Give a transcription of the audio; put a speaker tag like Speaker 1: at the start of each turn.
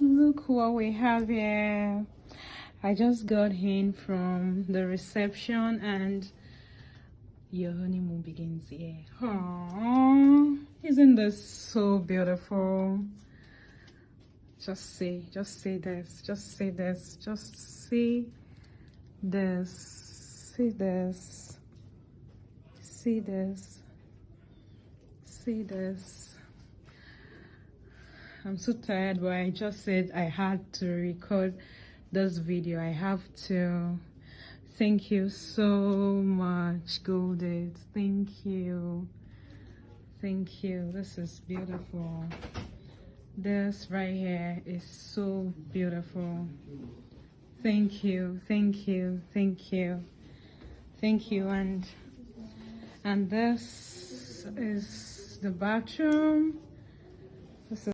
Speaker 1: Look what we have here. I just got in from the reception and your honeymoon begins here. Aww, isn't this so beautiful? Just say this, just say this, just say this, see this, see this, see this. I'm so tired, but I just said I had to record this video. I have to. Thank you so much, Golded. Thank you. Thank you. This is beautiful. This right here is so beautiful. Thank you. Thank you. Thank you. Thank you. And this is the bathroom.